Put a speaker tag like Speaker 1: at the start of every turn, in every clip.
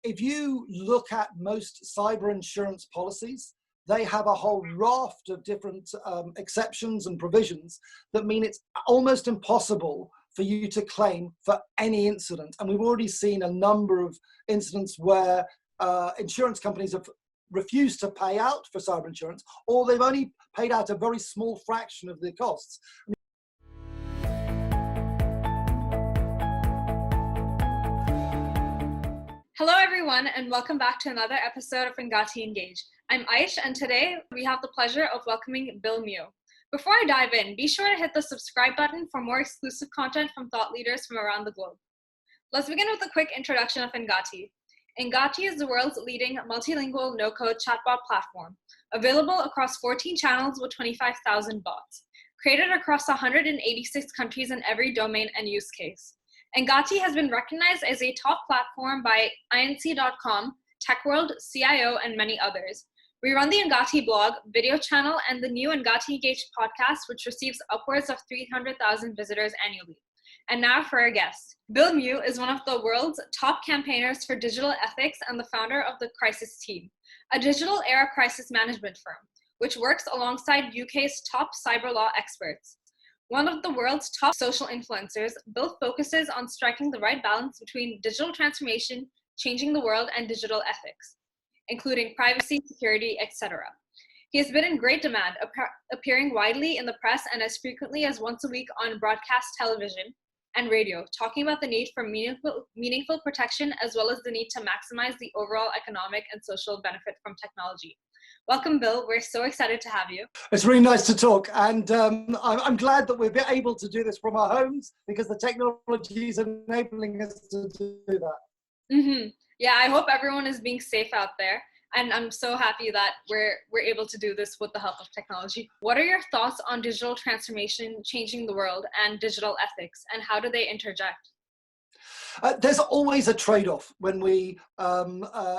Speaker 1: if you look at most cyber insurance policies, they have a whole raft of different exceptions and provisions that mean it's almost impossible for you to claim for any incident. And we've already seen a number of incidents where insurance companies have refused to pay out for cyber insurance, or they've only paid out a very small fraction of the costs.
Speaker 2: Hello everyone, and welcome back to another episode of Engati Engage. I'm Aish, and today we have the pleasure of welcoming Bill Mew. Before I dive in, be sure to hit the subscribe button for more exclusive content from thought leaders from around the globe. Let's begin with a quick introduction of Engati. Engati is the world's leading multilingual no-code chatbot platform, available across 14 channels with 25,000 bots, created across 186 countries in every domain and use case. Engati has been recognized as a top platform by INC.com, TechWorld, CIO, and many others. We run the Engati blog, video channel, and the new Engati Engage podcast, which receives upwards of 300,000 visitors annually. And now for our guest. Bill Mew is one of the world's top campaigners for digital ethics and the founder of the Crisis Team, a digital era crisis management firm, which works alongside UK's top cyber law experts. One of the world's top social influencers, Bill focuses on striking the right balance between digital transformation, changing the world, and digital ethics, including privacy, security, etc. He has been in great demand, appearing widely in the press and as frequently as once a week on broadcast television and radio, talking about the need for meaningful protection as well as the need to maximize the overall economic and social benefit from technology. Welcome, Bill. We're so excited to have you.
Speaker 1: It's really nice to talk, and I'm glad that we're able to do this from our homes because the technology is enabling us to do that.
Speaker 2: Mm-hmm. Yeah, I hope everyone is being safe out there, and I'm so happy that we're able to do this with the help of technology. What are your thoughts on digital transformation changing the world and digital ethics, and how do they interject?
Speaker 1: There's always a trade-off when we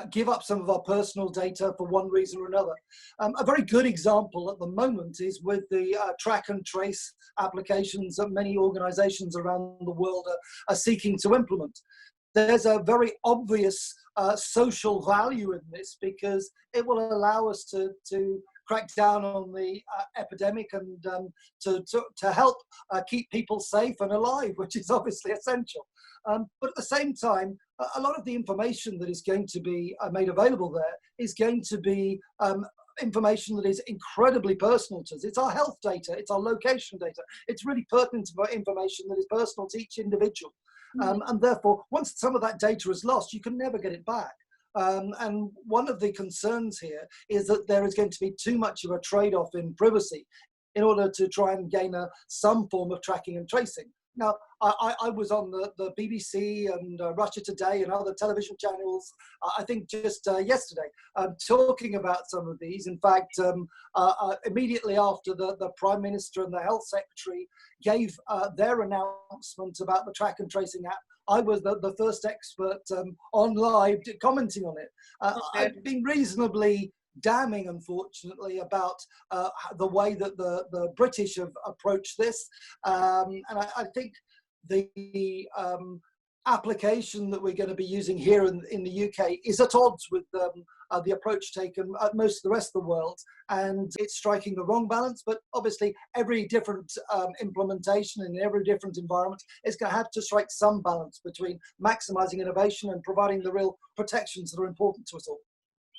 Speaker 1: give up some of our personal data for one reason or another. A very good example at the moment is with the track and trace applications that many organizations around the world are seeking to implement. There's a very obvious social value in this because it will allow us to crack down on the epidemic and to help keep people safe and alive, which is obviously essential. But at the same time, a lot of the information that is going to be made available there is going to be information that is incredibly personal to us. It's our health data, it's our location data. It's really pertinent information that is personal to each individual. And therefore, once some of that data is lost, you can never get it back. And one of the concerns here is that there is going to be too much of a trade-off in privacy in order to try and gain some form of tracking and tracing. Now, I was on the BBC and Russia Today and other television channels, I think just yesterday, talking about some of these. In fact, immediately after the Prime Minister and the Health Secretary gave their announcement about the track and tracing app, I was the first expert on live commenting on it. I've been reasonably damning, unfortunately, about the way that the British have approached this. And I think the application that we're going to be using here in the UK is at odds with the approach taken at most of the rest of the world. And it's striking the wrong balance, but obviously every different implementation in every different environment is going to have to strike some balance between maximizing innovation and providing the real protections that are important to us all.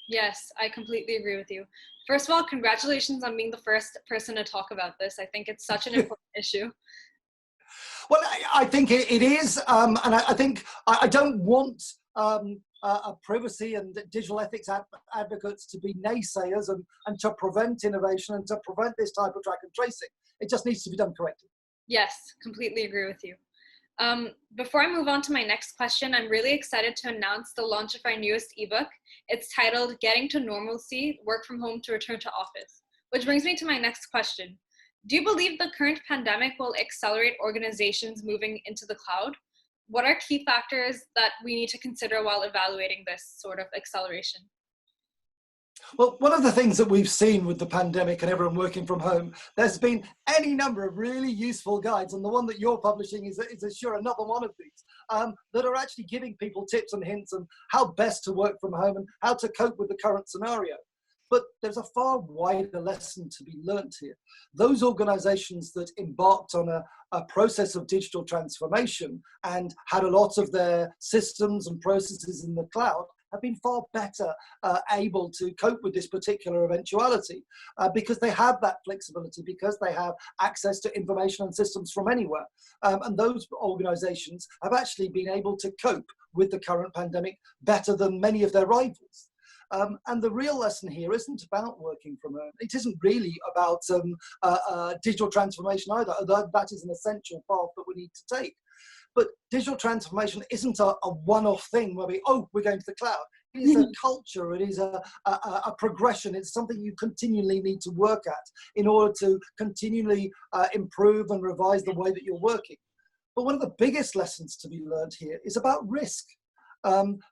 Speaker 2: Yes, I completely agree with you. First of all, congratulations on being the first person to talk about this. I think it's such an important issue.
Speaker 1: Well, I think it is, and I think I don't want privacy and digital ethics advocates to be naysayers and to prevent innovation and to prevent this type of track and tracing. It just needs to be done correctly.
Speaker 2: Yes, completely agree with you. Before I move on to my next question, I'm really excited to announce the launch of our newest ebook. It's titled Getting to Normalcy, Work from Home to Return to Office, which brings me to my next question. Do you believe the current pandemic will accelerate organizations moving into the cloud? What are key factors that we need to consider while evaluating this sort of acceleration?
Speaker 1: Well, one of the things that we've seen with the pandemic and everyone working from home, there's been any number of really useful guides, and the one that you're publishing is sure another one of these, that are actually giving people tips and hints on how best to work from home and how to cope with the current scenario. But there's a far wider lesson to be learnt here. Those organizations that embarked on a process of digital transformation and had a lot of their systems and processes in the cloud have been far better able to cope with this particular eventuality because they have that flexibility, because they have access to information and systems from anywhere. And those organizations have actually been able to cope with the current pandemic better than many of their rivals. And the real lesson here isn't about working from home. It isn't really about digital transformation either, although that is an essential path that we need to take. But digital transformation isn't a one-off thing where we're going to the cloud. It is a culture, it is a progression, it's something you continually need to work at in order to continually improve and revise the way that you're working. But one of the biggest lessons to be learned here is about risk.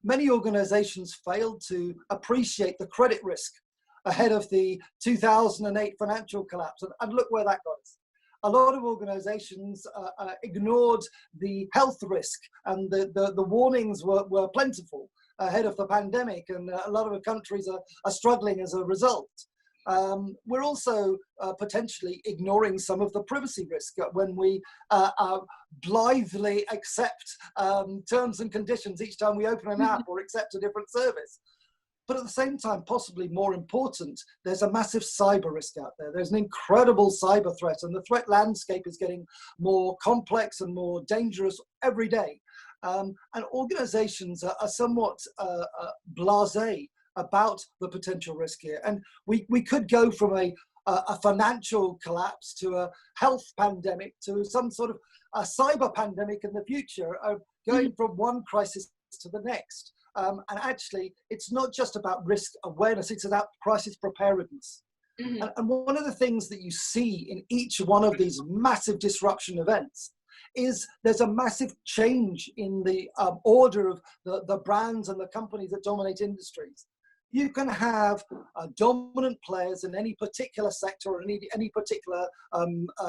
Speaker 1: Many organizations failed to appreciate the credit risk ahead of the 2008 financial collapse, and look where that got us. A lot of organizations ignored the health risk, and the warnings were plentiful ahead of the pandemic, and a lot of countries are struggling as a result. We're also potentially ignoring some of the privacy risk when we blithely accept terms and conditions each time we open an app or accept a different service. But at the same time, possibly more important, there's a massive cyber risk out there. There's an incredible cyber threat, and the threat landscape is getting more complex and more dangerous every day. And organizations are somewhat blasé about the potential risk here. And we could go from a financial collapse to a health pandemic to some sort of a cyber pandemic in the future, of going from one crisis to the next. And actually, it's not just about risk awareness, it's about crisis preparedness. And one of the things that you see in each one of these massive disruption events is there's a massive change in the order of the brands and the companies that dominate industries. You can have dominant players in any particular sector or any particular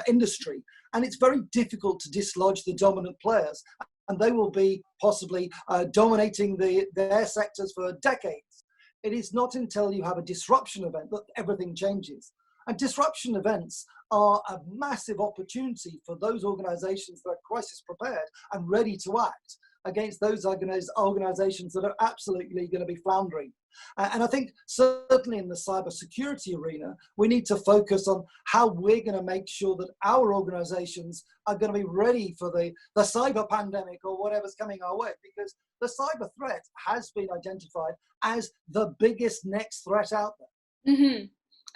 Speaker 1: industry, and it's very difficult to dislodge the dominant players. And they will be possibly dominating their sectors for decades. It is not until you have a disruption event that everything changes. And disruption events are a massive opportunity for those organizations that are crisis prepared and ready to act against those organizations that are absolutely going to be floundering. And I think certainly in the cybersecurity arena, we need to focus on how we're going to make sure that our organizations are going to be ready for the cyber pandemic or whatever's coming our way, because the cyber threat has been identified as the biggest next threat out there.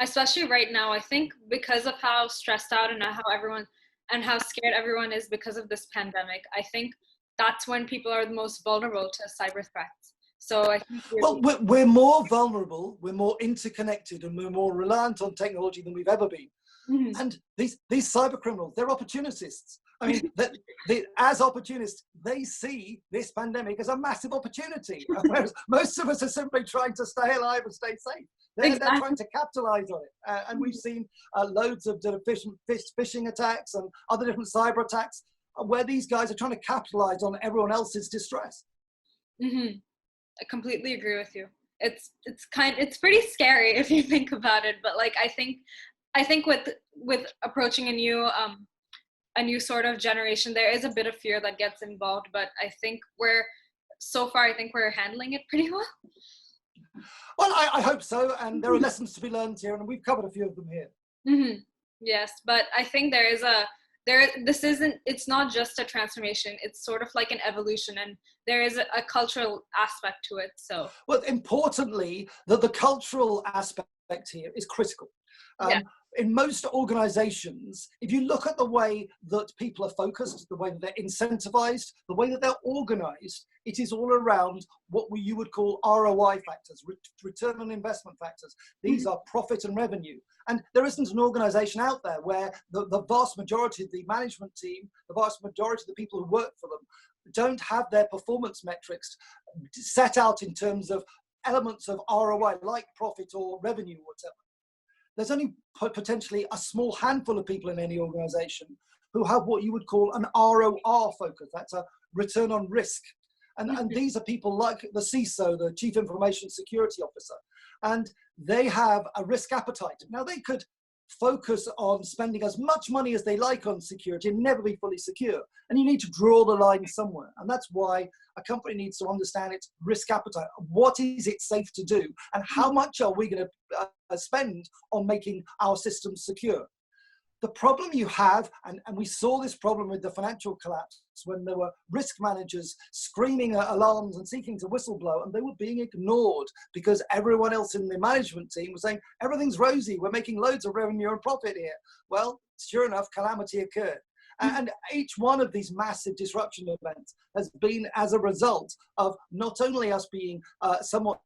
Speaker 2: Especially right now, I think because of how stressed out and how scared everyone is because of this pandemic, I think that's when people are the most vulnerable to cyber threats. So I think
Speaker 1: we're more vulnerable, we're more interconnected, and we're more reliant on technology than we've ever been. And these cyber criminals, they're opportunists. I mean, as opportunists, they see this pandemic as a massive opportunity, whereas most of us are simply trying to stay alive and stay safe. They're trying to capitalize on it. And we've seen loads of phishing attacks and other different cyber attacks where these guys are trying to capitalize on everyone else's distress.
Speaker 2: I completely agree with you. It's pretty scary if you think about it, but like I think with approaching a new sort of generation, there is a bit of fear that gets involved, but I think we're handling it pretty well.
Speaker 1: Well, I hope so, and there are lessons to be learned here, and we've covered a few of them here.
Speaker 2: Yes, but I think it's not just a transformation, it's sort of like an evolution, and there is a cultural aspect to it. So,
Speaker 1: well, importantly, the cultural aspect here is critical. In most organizations, if you look at the way that people are focused, the way that they're incentivized, the way that they're organized, it is all around what you would call ROI factors, return on investment factors. These are profit and revenue. And there isn't an organization out there where the vast majority of the management team, the vast majority of the people who work for them, don't have their performance metrics set out in terms of elements of ROI, like profit or revenue or whatever. There's only potentially a small handful of people in any organization who have what you would call an ROR focus. That's a return on risk. And these are people like the CISO, the Chief Information Security Officer, and they have a risk appetite. Now, they could focus on spending as much money as they like on security and never be fully secure. And you need to draw the line somewhere. And that's why a company needs to understand its risk appetite. What is it safe to do? And how much are we going to spend on making our systems secure? The problem you have, and we saw this problem with the financial collapse, when there were risk managers screaming at alarms and seeking to whistleblow, and they were being ignored because everyone else in the management team was saying, everything's rosy, we're making loads of revenue and profit here. Well, sure enough, calamity occurred. And each one of these massive disruption events has been as a result of not only us being somewhat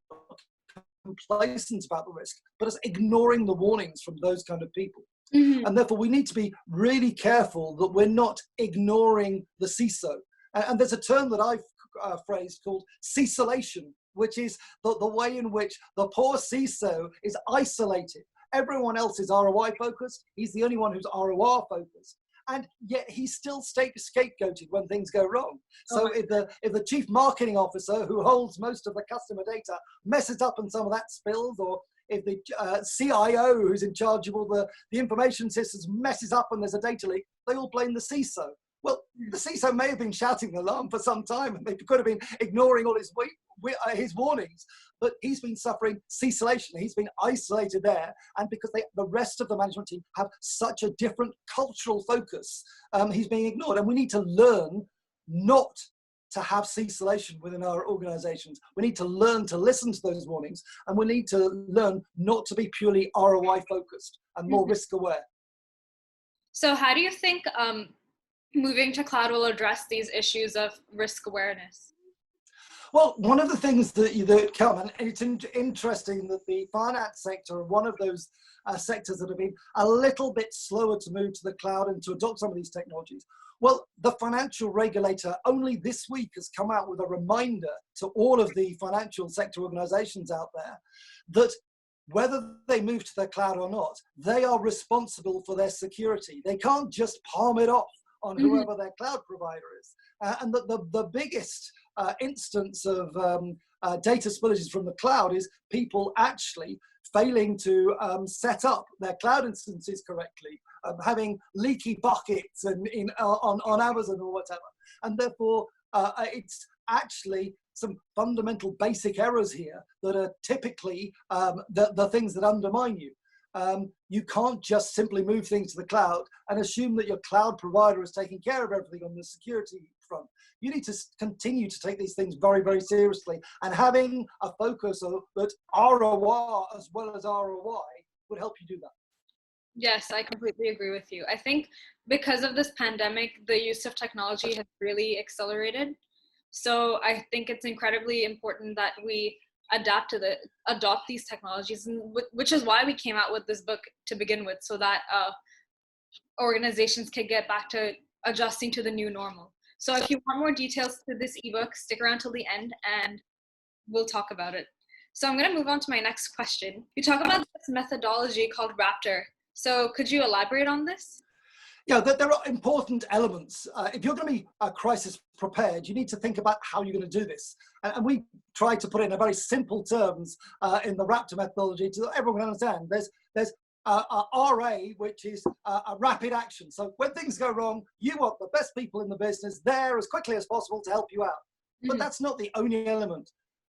Speaker 1: complacent about the risk, but us ignoring the warnings from those kind of people. And therefore, we need to be really careful that we're not ignoring the CISO. And there's a term that I've phrased called CISolation, which is the way in which the poor CISO is isolated. Everyone else is ROI focused. He's the only one who's ROR focused. And yet he's still scapegoated when things go wrong. So if the chief marketing officer, who holds most of the customer data, messes up and some of that spills, or if the CIO, who's in charge of all the information systems, messes up and there's a data leak, they all blame the CISO. Well, the CISO may have been shouting the alarm for some time, and they could have been ignoring all his warnings, but he's been suffering CISolation. He's been isolated there, and because the rest of the management team have such a different cultural focus, he's being ignored. And we need to learn not to have CISolation within our organizations. We need to learn to listen to those warnings, and we need to learn not to be purely ROI focused and more risk aware. So
Speaker 2: how do you think moving to cloud will address these issues of risk awareness?
Speaker 1: Well, one of the things that come, and it's interesting that the finance sector are one of those sectors that have been a little bit slower to move to the cloud and to adopt some of these technologies. Well, the financial regulator only this week has come out with a reminder to all of the financial sector organizations out there that whether they move to the cloud or not, they are responsible for their security. They can't just palm it off on whoever their cloud provider is. And the biggest instance of data spillages from the cloud is people actually failing to set up their cloud instances correctly, having leaky buckets and on Amazon or whatever. And therefore, it's actually some fundamental basic errors here that are typically the things that undermine you. You can't just simply move things to the cloud and assume that your cloud provider is taking care of everything on the security front. You need to continue to take these things very, very seriously, and having a focus that ROI as well as ROI would help you do that.
Speaker 2: Yes, I completely agree with you. I think because of this pandemic, the use of technology has really accelerated. So I think it's incredibly important that we adopt these technologies, and which is why we came out with this book to begin with, so that organizations can get back to adjusting to the new normal. So if you want more details to this ebook, stick around till the end and we'll talk about it. So I'm going to move on to my next question. You talk about this methodology called Raptor. So could you elaborate on this?
Speaker 1: Yeah, there are important elements. If you're going to be crisis prepared, you need to think about how you're going to do this. And we try to put it in a very simple terms in the Raptor methodology so that everyone can understand. There's RA, which is a rapid action. So when things go wrong, you want the best people in the business there as quickly as possible to help you out. But that's not the only element.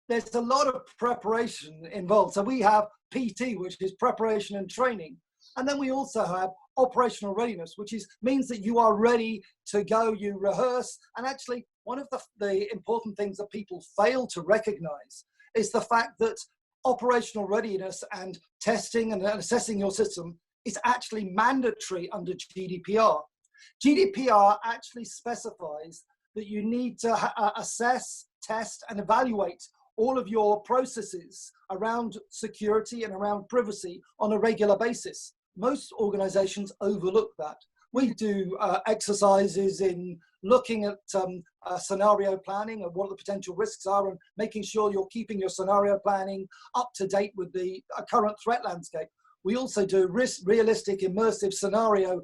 Speaker 1: There's a lot of preparation involved. So we have PT, which is preparation and training. And then we also have operational readiness, which means that you are ready to go, you rehearse. And actually, one of the important things that people fail to recognize is the fact that operational readiness and testing and assessing your system is actually mandatory under GDPR. GDPR actually specifies that you need to assess, test, and evaluate all of your processes around security and around privacy on a regular basis. Most organizations overlook that. We do exercises in looking at scenario planning and what the potential risks are, and making sure you're keeping your scenario planning up to date with the current threat landscape. We also do realistic immersive scenario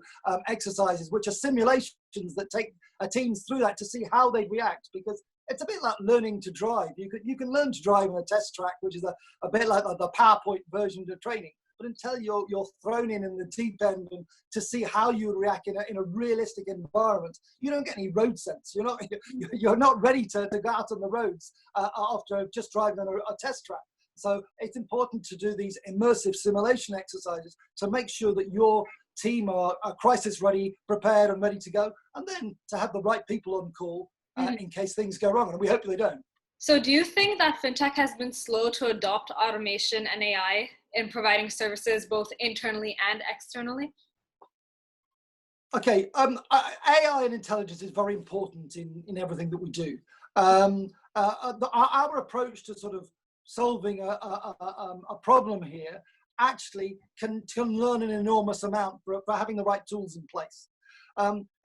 Speaker 1: exercises, which are simulations that take teams through that to see how they react, because it's a bit like learning to drive. You can learn to drive on a test track, which is a bit like the PowerPoint version of training. But until you're thrown in the deep end and to see how you would react in a realistic environment, you don't get any road sense. You're not ready to go out on the roads after just driving on a test track. So it's important to do these immersive simulation exercises to make sure that your team are crisis ready, prepared and ready to go, and then to have the right people on call in case things go wrong, and we hope they don't.
Speaker 2: So do you think that fintech has been slow to adopt automation and AI in providing services both internally and externally?
Speaker 1: Okay, AI and intelligence is very important in everything that we do. Our approach to sort of solving a problem here actually can learn an enormous amount for having the right tools in place.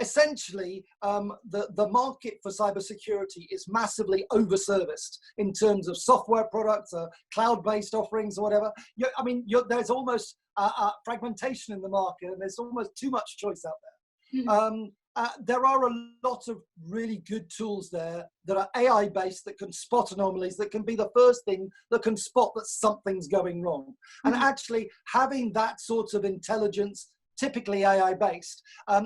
Speaker 1: Essentially, the market for cybersecurity is massively overserviced in terms of software products, cloud-based offerings, or whatever. There's almost fragmentation in the market, and there's almost too much choice out there. There are a lot of really good tools there that are AI-based, that can spot anomalies, that can be the first thing that can spot that something's going wrong. And actually having that sort of intelligence, typically AI-based,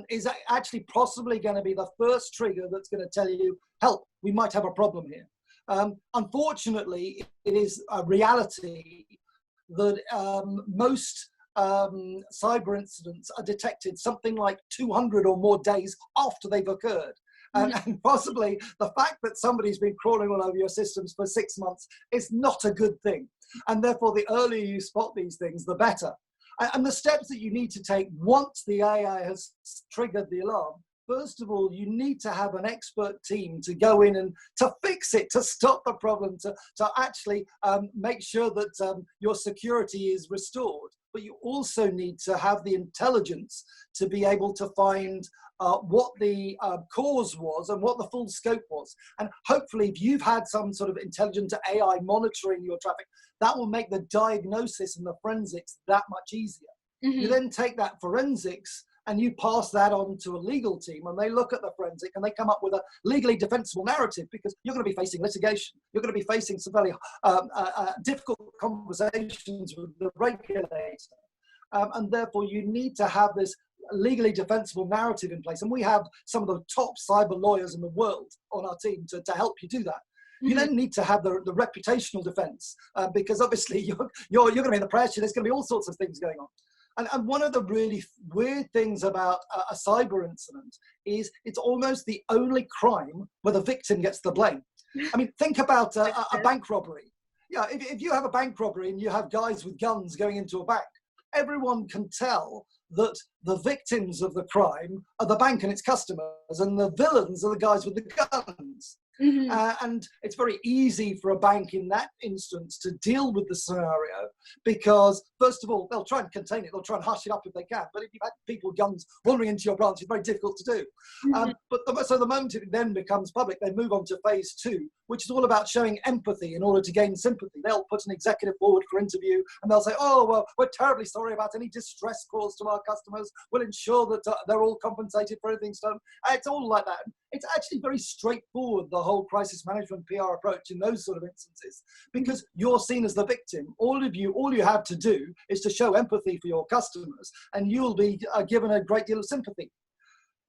Speaker 1: is actually possibly going to be the first trigger that's going to tell you, help, we might have a problem here. Unfortunately, it is a reality that most cyber incidents are detected something like 200 or more days after they've occurred. And possibly the fact that somebody's been crawling all over your systems for 6 months is not a good thing. And therefore, the earlier you spot these things, the better. And the steps that you need to take once the AI has triggered the alarm, first of all, you need to have an expert team to go in and to fix it, to stop the problem, to actually make sure that your security is restored. But you also need to have the intelligence to be able to find what the cause was and what the full scope was. And hopefully, if you've had some sort of intelligent AI monitoring your traffic, that will make the diagnosis and the forensics that much easier. You then take that forensics and you pass that on to a legal team, and they look at the forensic and they come up with a legally defensible narrative, because you're going to be facing litigation. You're going to be facing some very difficult conversations with the regulator. And therefore, you need to have this legally defensible narrative in place. And we have some of the top cyber lawyers in the world on our team to help you do that. You then need to have the reputational defense, because obviously you're going to be in the pressure. There's going to be all sorts of things going on. And one of the really weird things about a cyber incident is it's almost the only crime where the victim gets the blame. I mean, think about a bank robbery. Yeah, if you have a bank robbery and you have guys with guns going into a bank, everyone can tell that the victims of the crime are the bank and its customers, and the villains are the guys with the guns. And it's very easy for a bank in that instance to deal with the scenario, because first of all, they'll try and contain it, they'll try and hush it up if they can. But if you've had people with guns wandering into your branch, it's very difficult to do. So the moment it then becomes public, they move on to phase 2, which is all about showing empathy in order to gain sympathy. They'll put an executive forward for interview, and they'll say, oh, well, we're terribly sorry about any distress caused to our customers. We'll ensure that they're all compensated for anything done. It's all like that. It's actually very straightforward, the whole crisis management PR approach in those sort of instances, because you're seen as the victim. All you have to do is to show empathy for your customers, and you'll be given a great deal of sympathy.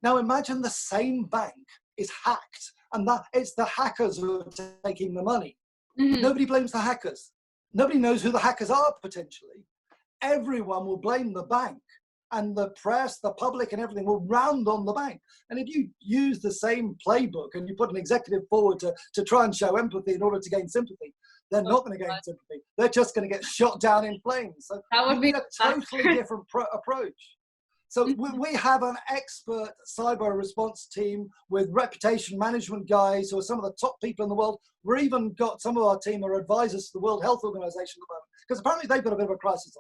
Speaker 1: Now imagine the same bank is hacked, and that it's the hackers who are taking the money. Nobody blames the hackers. Nobody knows who the hackers are potentially. Everyone will blame the bank. And the press, the public, and everything will round on the bank. And if you use the same playbook and you put an executive forward to try and show empathy in order to gain sympathy, they're not going to gain sympathy. They're just going to get shot down in flames. So
Speaker 2: that would be
Speaker 1: a totally different approach. So we have an expert cyber response team with reputation management guys who are some of the top people in the world. We've even got some of our team are advisors to the World Health Organization at the moment, because apparently they've got a bit of a crisis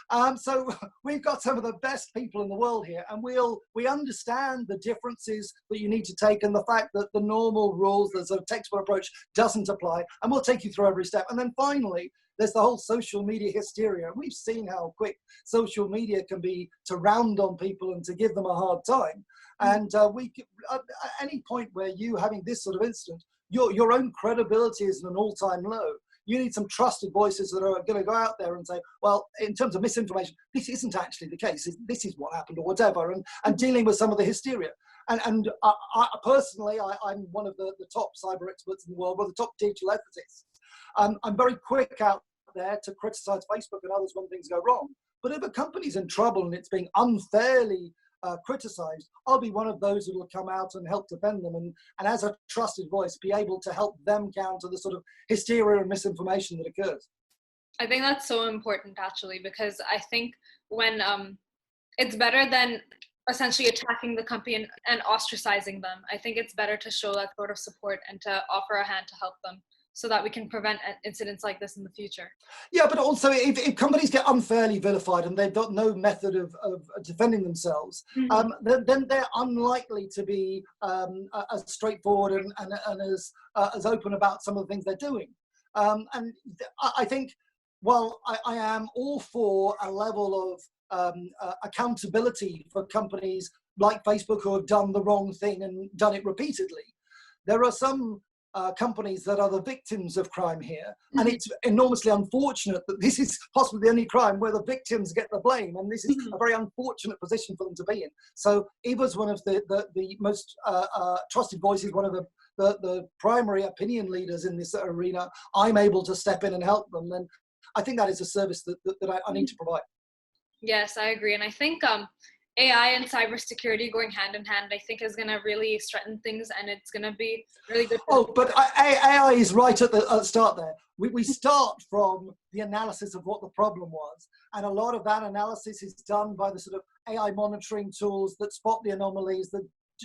Speaker 1: on. So we've got some of the best people in the world here, and we understand the differences that you need to take, and the fact that the normal rules, there's a textbook approach, doesn't apply, and we'll take you through every step. And then finally, there's the whole social media hysteria. We've seen how quick social media can be to round on people and to give them a hard time. And at any point where you having this sort of incident, your own credibility is at an all-time low. You need some trusted voices that are going to go out there and say, well, in terms of misinformation, this isn't actually the case. This is what happened or whatever, and dealing with some of the hysteria. And I personally, I'm one of the top cyber experts in the world, one of the top digital ethicists. I'm very quick out there to criticize Facebook and others when things go wrong. But if a company's in trouble and it's being unfairly criticized, I'll be one of those who will come out and help defend them, and as a trusted voice, be able to help them counter the sort of hysteria and misinformation that occurs.
Speaker 2: I think that's so important, actually, because I think when it's better than essentially attacking the company and ostracizing them. I think it's better to show that sort of support and to offer a hand to help them, so that we can prevent incidents like this in the future.
Speaker 1: Yeah, but also if companies get unfairly vilified and they've got no method of defending themselves, then they're unlikely to be as straightforward and as open about some of the things they're doing. And I think, while I am all for a level of accountability for companies like Facebook who have done the wrong thing and done it repeatedly, there are some companies that are the victims of crime here, and it's enormously unfortunate that this is possibly the only crime where the victims get the blame, and this is a very unfortunate position for them to be in. So Eva is one of the most trusted voices, one of the primary opinion leaders in this arena. I'm able to step in and help them, and I think that is a service that I need to provide.
Speaker 2: Yes, I agree, and I think AI and cybersecurity going hand in hand, I think, is going to really strengthen things, and it's going to be really good.
Speaker 1: But AI is right at the start there. We start from the analysis of what the problem was, and a lot of that analysis is done by the sort of AI monitoring tools that spot the anomalies,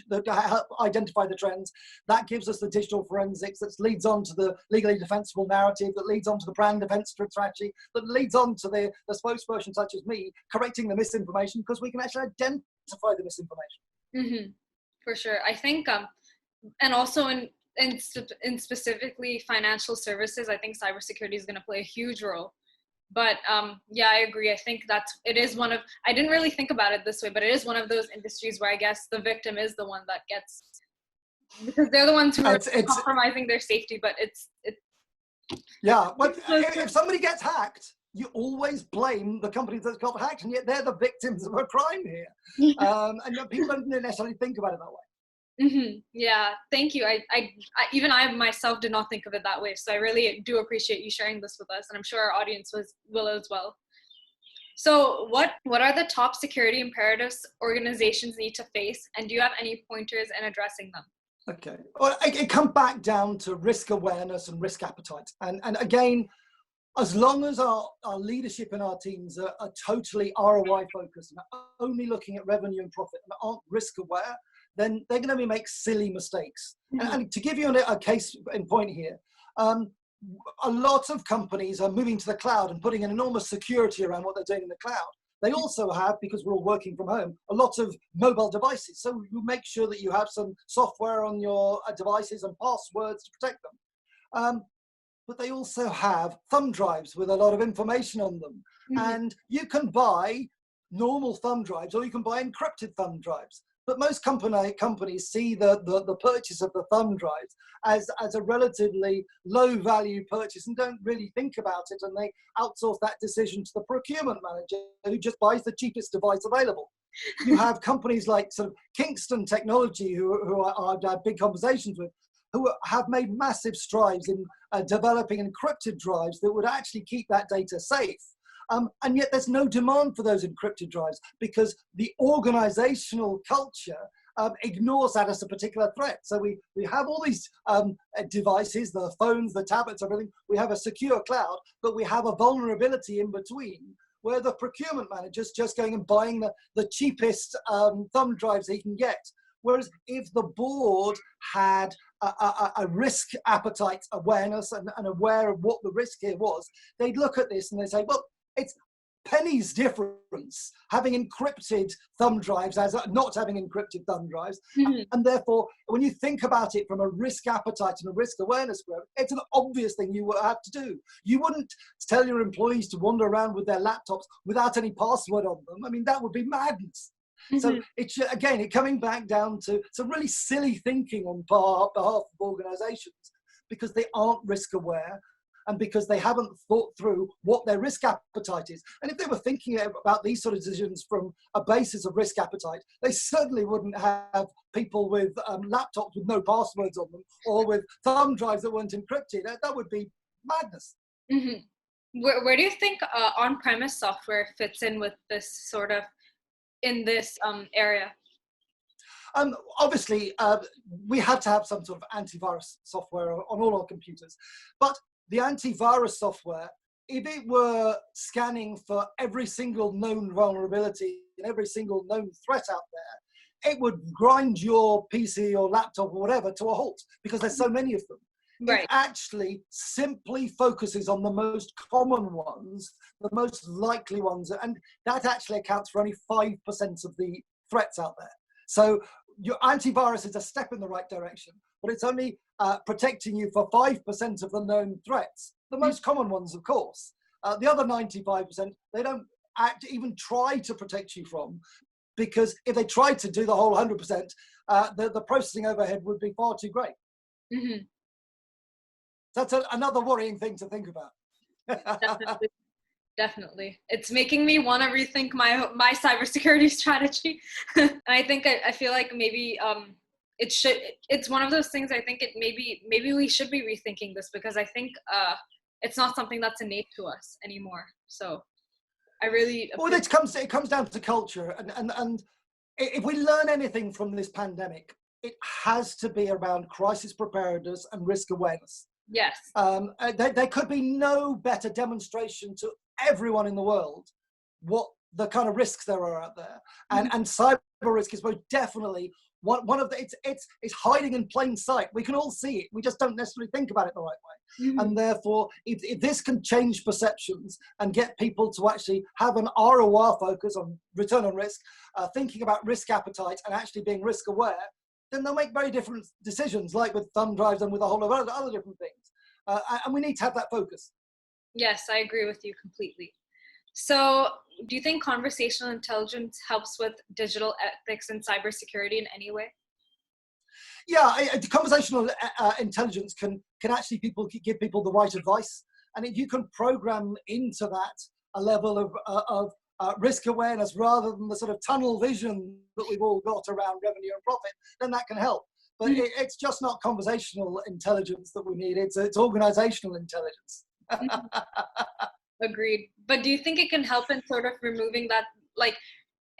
Speaker 1: that help identify the trends. That gives us the digital forensics that leads on to the legally defensible narrative, that leads on to the brand defense strategy, that leads on to the spokesperson such as me correcting the misinformation, because we can actually identify the misinformation.
Speaker 2: For sure. I think, and also in specifically financial services, I think cybersecurity is going to play a huge role. But yeah, I agree. I think it is one of, I didn't really think about it this way, but it is one of those industries where I guess the victim is the one that gets, because they're the ones who are compromising their safety, but it's.
Speaker 1: Yeah, but if somebody gets hacked, you always blame the company that's got hacked, and yet they're the victims of a crime here. And people don't necessarily think about it that way.
Speaker 2: Yeah, thank you. I even I myself did not think of it that way. So I really do appreciate you sharing this with us, and I'm sure our audience will as well. So what are the top security imperatives organizations need to face, and do you have any pointers in addressing them?
Speaker 1: Okay, well, it comes back down to risk awareness and risk appetite, and again, as long as our leadership and our teams are totally ROI focused and are only looking at revenue and profit and aren't risk aware, then they're going to make silly mistakes. And to give you a case in point here, a lot of companies are moving to the cloud and putting an enormous security around what they're doing in the cloud. They also have, because we're all working from home, a lot of mobile devices. So you make sure that you have some software on your devices and passwords to protect them. But they also have thumb drives with a lot of information on them. And you can buy normal thumb drives, or you can buy encrypted thumb drives. But most companies see the purchase of the thumb drives as a relatively low value purchase and don't really think about it, and they outsource that decision to the procurement manager, who just buys the cheapest device available. You have companies like sort of Kingston Technology, who I've had big conversations with, who have made massive strides in developing encrypted drives that would actually keep that data safe. And yet there's no demand for those encrypted drives, because the organizational culture ignores that as a particular threat. So we have all these devices, the phones, the tablets, everything. We have a secure cloud, but we have a vulnerability in between, where the procurement manager's just going and buying the cheapest thumb drives he can get. Whereas if the board had a risk appetite awareness and aware of what the risk here was, they'd look at this and they'd say, well, pennies difference having encrypted thumb drives as not having encrypted thumb drives.
Speaker 2: Mhm.
Speaker 1: And therefore, when you think about it from a risk appetite and a risk awareness group, it's an obvious thing you have to do. You wouldn't tell your employees to wander around with their laptops without any password on them. I mean, that would be madness. So it's, again, it coming back down to some really silly thinking on behalf of organizations, because they aren't risk aware and because they haven't thought through what their risk appetite is. And if they were thinking about these sort of decisions from a basis of risk appetite, they certainly wouldn't have people with laptops with no passwords on them, or with thumb drives that weren't encrypted. That would be madness.
Speaker 2: Where do you think on-premise software fits in with this sort of, in this area?
Speaker 1: Obviously, we have to have some sort of antivirus software on all our computers. But the antivirus software, if it were scanning for every single known vulnerability and every single known threat out there, it would grind your PC or laptop or whatever to a halt, because there's so many of them.
Speaker 2: Right.
Speaker 1: It actually simply focuses on the most common ones, the most likely ones, and that actually accounts for only 5% of the threats out there. So your antivirus is a step in the right direction, but it's only protecting you for 5% of the known threats. The most common ones, of course. The other 95%, they don't even try to protect you from, because if they tried to do the whole 100%, the processing overhead would be far too great. That's another worrying thing to think about.
Speaker 2: Definitely. It's making me want to rethink my cybersecurity strategy. And I think I feel like maybe it's one of those things. I think maybe we should be rethinking this, because I think it's not something that's innate to us anymore. So I really
Speaker 1: it comes down to culture, and if we learn anything from this pandemic, it has to be around crisis preparedness and risk awareness.
Speaker 2: Yes.
Speaker 1: There could be no better demonstration to everyone in the world what the kind of risks there are out there, and cyber risk is most definitely one of the. It's hiding in plain sight. We can all see it. We just don't necessarily think about it the right way. And therefore, if this can change perceptions and get people to actually have an ROR focus on return on risk, thinking about risk appetite and actually being risk aware, then they'll make very different decisions, like with thumb drives and with a whole lot of other different things. And we need to have that focus.
Speaker 2: Yes, I agree with you completely. So do you think conversational intelligence helps with digital ethics and cybersecurity in any way?
Speaker 1: Yeah, conversational intelligence can actually give people the right advice. And if you can program into that a level of risk awareness rather than the sort of tunnel vision that we've all got around revenue and profit, then that can help. But it's just not conversational intelligence that we need. It's organizational intelligence.
Speaker 2: Agreed. But do you think it can help in sort of removing that, like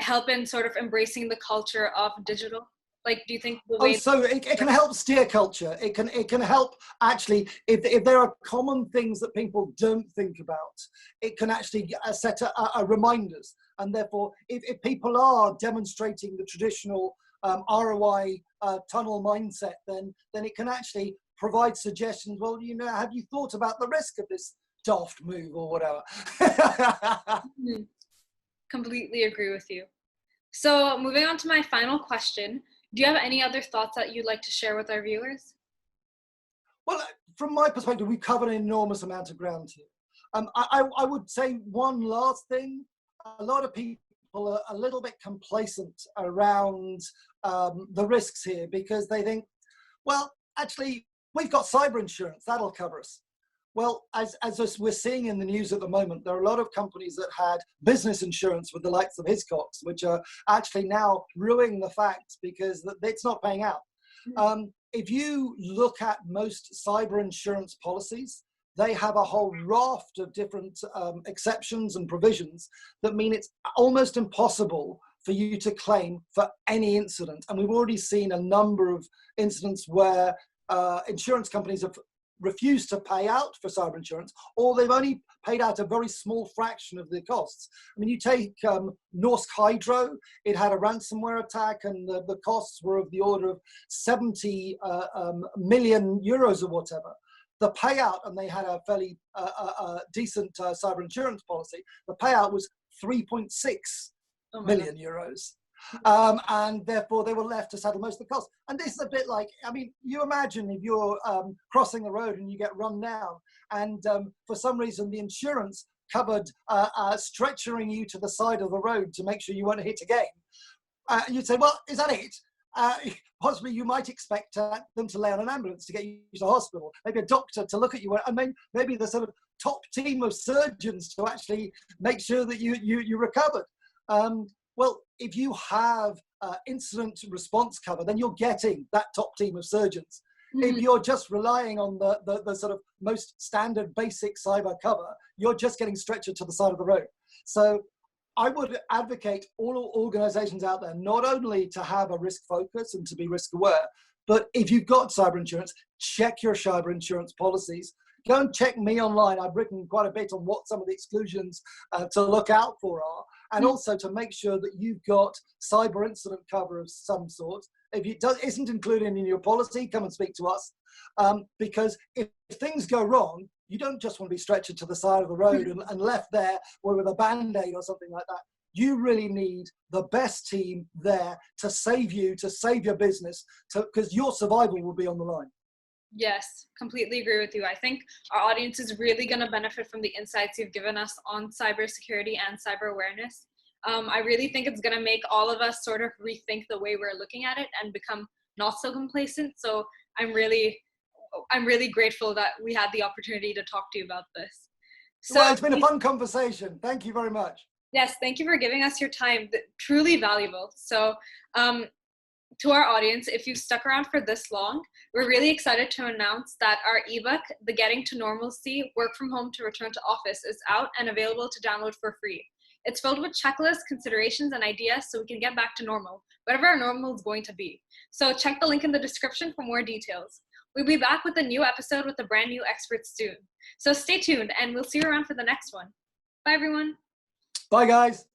Speaker 2: help in sort of embracing the culture of digital? Like, do you think the way
Speaker 1: so it can help steer culture. It can help actually, if there are common things that people don't think about, it can actually set a reminders. And therefore, if people are demonstrating the traditional ROI tunnel mindset, then it can actually provide suggestions. Well, have you thought about the risk of this daft move or whatever?
Speaker 2: Completely agree with you. So moving on to my final question, do you have any other thoughts that you'd like to share with our viewers?
Speaker 1: Well, from my perspective, we've covered an enormous amount of ground here. I would say one last thing. A lot of people are a little bit complacent around the risks here, because they think, well, actually, we've got cyber insurance, that'll cover us. Well, as we're seeing in the news at the moment, there are a lot of companies that had business insurance with the likes of Hiscox, which are actually now ruining the fact because it's not paying out. If you look at most cyber insurance policies, they have a whole raft of different exceptions and provisions that mean it's almost impossible for you to claim for any incident. And we've already seen a number of incidents where insurance companies have refused to pay out for cyber insurance, or they've only paid out a very small fraction of the costs. I mean, you take Norsk Hydro, it had a ransomware attack, and the costs were of the order of 70 million euros or whatever. the payout, and they had a fairly decent cyber insurance policy, the payout was 3.6 million euros. And therefore they were left to settle most of the costs. And this is a bit like, I mean, you imagine if you're crossing the road and you get run down, and for some reason the insurance covered stretchering you to the side of the road to make sure you won't hit again. You'd say, well, is that it? Possibly you might expect them to lay on an ambulance to get you to hospital, maybe a doctor to look at you, and maybe the sort of top team of surgeons to actually make sure that you recovered. Well, if you have incident response cover, then you're getting that top team of surgeons. If you're just relying on the sort of most standard basic cyber cover, you're just getting stretchered to the side of the road. So I would advocate all organizations out there not only to have a risk focus and to be risk aware, but if you've got cyber insurance, check your cyber insurance policies. Go and check me online. I've written quite a bit on what some of the exclusions to look out for are, and also to make sure that you've got cyber incident cover of some sort. If it isn't included in your policy, come and speak to us. Because if things go wrong, you don't just want to be stretched to the side of the road and left there or with a Band-Aid or something like that. You really need the best team there to save you, to save your business, because your survival will be on the line.
Speaker 2: Yes, completely agree with you. I think our audience is really going to benefit from the insights you've given us on cybersecurity and cyber awareness. I really think it's going to make all of us sort of rethink the way we're looking at it and become not so complacent. So I'm really grateful that we had the opportunity to talk to you about this. So
Speaker 1: well, it's been a fun conversation. Thank you very much.
Speaker 2: Yes, thank you for giving us your time. Truly valuable. So to our audience, if you've stuck around for this long, we're really excited to announce that our ebook, The Getting to Normalcy, Work from Home to Return to Office, is out and available to download for free. It's filled with checklists, considerations, and ideas so we can get back to normal, whatever our normal is going to be. So check the link in the description for more details. We'll be back with a new episode with a brand new expert soon. So stay tuned, and we'll see you around for the next one. Bye, everyone.
Speaker 1: Bye, guys.